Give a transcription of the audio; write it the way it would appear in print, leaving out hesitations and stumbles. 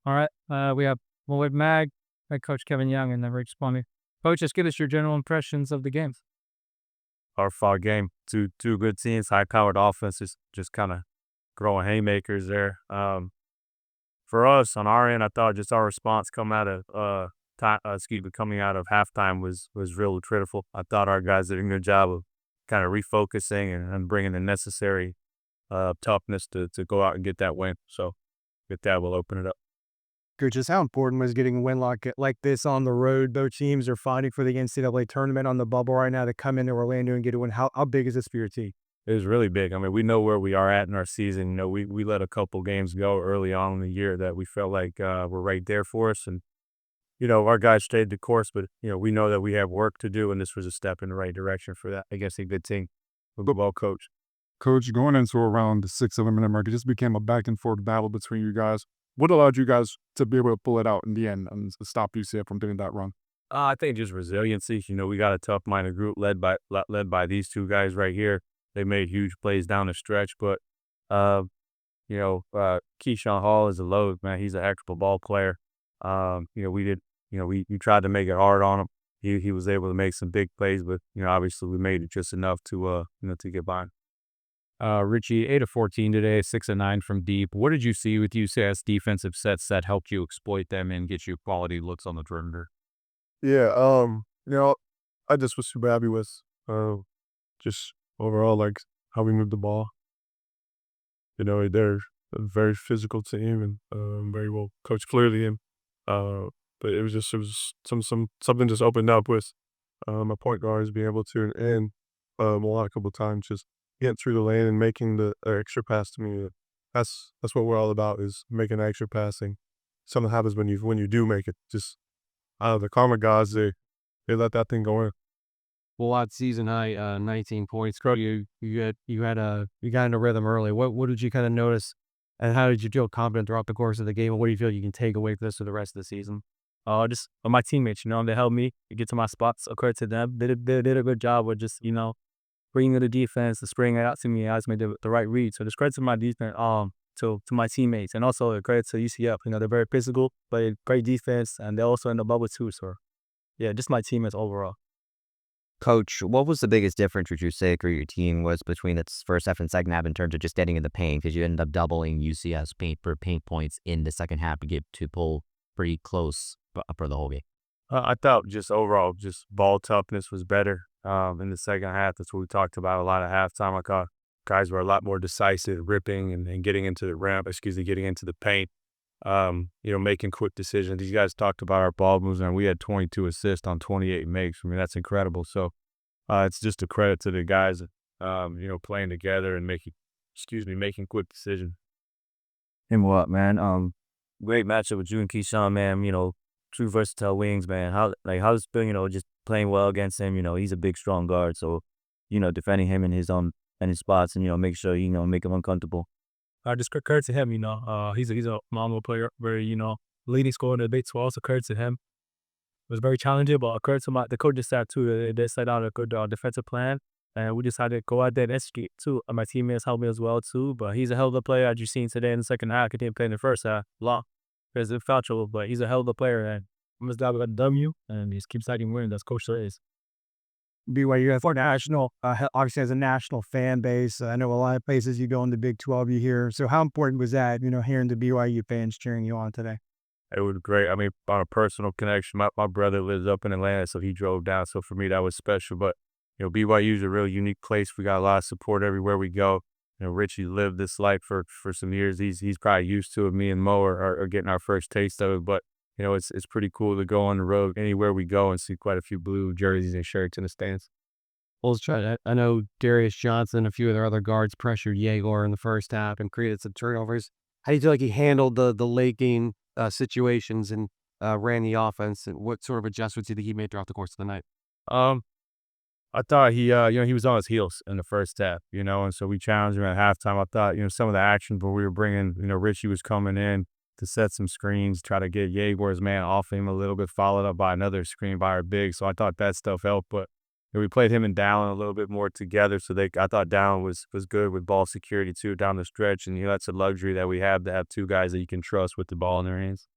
All right. We have Lloyd Mag, head coach Kevin Young, and then Rich Sponny. Coach, just give us your general impressions of the games. Our fall game. Two good teams, high-powered offenses, just kind of throwing haymakers there. For us on our end, I thought just our response coming out of halftime was real critical. I thought our guys did a good job of kind of refocusing and bringing the necessary toughness to go out and get that win. So with that, we'll open it up. Coach, just how important was getting a win like this on the road? Both teams are fighting for the NCAA tournament on the bubble right now to come into Orlando and get a win. How big is this for your team? It was really big. I mean, we know where we are at in our season. We let a couple games go early on in the year that we felt like were right there for us. And, our guys stayed the course, but, we know that we have work to do, and this was a step in the right direction for that against a good team, a good ball coach. Coach, going into around the 6-7 minute mark, it just became a back and forth battle between you guys. What allowed you guys to be able to pull it out in the end and stop UCF from doing that run? I think just resiliency. We got a tough-minded group led by these two guys right here. They made huge plays down the stretch, but Keyshawn Hall is a load, man. He's a heck of a ball player. We tried to make it hard on him. He was able to make some big plays, but obviously we made it just enough to get by. Richie, 8 of 14 today, 6 of 9 from deep. What did you see with UCS defensive sets that helped you exploit them and get you quality looks on the perimeter? Yeah, I just was super happy with just overall like how we moved the ball. They're a very physical team and very well coached clearly, and but it was something just opened up with my point guards being able to and a couple times just getting through the lane and making the extra pass to me. That's what we're all about, is making extra passing. Something happens when you do make it. Just the Karma guys, they let that thing go in. Well, at season high, 19 points. You got into rhythm early. What did you kind of notice, and how did you feel confident throughout the course of the game? And what do you feel you can take away from this for the rest of the season? Just my teammates, they helped me get to my spots. Credit to them. They did a good job with just, bringing the defense, to spring it out to me. I just made the right read. So just credit to my defense, to my teammates, and also a credit to UCF. They're very physical, but great defense, and they're also in the bubble too. So yeah, just my teammates overall. Coach, what was the biggest difference would you say for your team was between its first half and second half in terms of just getting in the paint? Because you ended up doubling UCS paint points in the second half to get to pull pretty close for the whole game. I thought just overall, just ball toughness was better in the second half. That's what we talked about a lot at halftime. I thought guys were a lot more decisive, ripping and getting into the paint, making quick decisions. These guys talked about our ball moves, and we had 22 assists on 28 makes. I mean, that's incredible. So it's just a credit to the guys, playing together and making quick decisions. And what, man? Great matchup with you and Keyshawn, man. True versatile wings, man. How's it been, just playing well against him? He's a big, strong guard. So, defending him in his spots and, make sure, make him uncomfortable. Just credit to him, he's a phenomenal player, very, leading scorer in the debate. So also credit to him. It was very challenging, but credit to the coaching staff too. They set out a good defensive plan, and we decided to go out there and execute too. My teammates helped me as well too, but he's a hell of a player, as you've seen today in the second half. He didn't play in the first half long because of foul trouble, but he's a hell of a player, and I'm just glad we got the W, and he just keeps citing winning. That's Coach is. BYU for national, obviously has a national fan base. I know a lot of places you go in the Big 12 you hear. So how important was that, hearing the BYU fans cheering you on today? It was great. I mean, on a personal connection, my brother lives up in Atlanta, so he drove down. So for me, that was special. But, BYU is a real unique place. We got a lot of support everywhere we go. Richie lived this life for some years. He's probably used to it. Me and Mo are getting our first taste of it. But, it's pretty cool to go on the road anywhere we go and see quite a few blue jerseys and shirts in the stands. Well, let's try that. I know Darius Johnson, a few of their other guards pressured Jaeger in the first half and created some turnovers. How do you feel like he handled the late game situations and ran the offense? And what sort of adjustments do you think he made throughout the course of the night? I thought he was on his heels in the first half, and so we challenged him at halftime. I thought, some of the actions where we were bringing, Richie was coming in to set some screens, try to get Jaeger's man off him a little bit, followed up by another screen by our big. So I thought that stuff helped, but we played him and Dallin a little bit more together. So I thought Dallin was good with ball security too down the stretch, and that's a luxury that we have to have two guys that you can trust with the ball in their hands.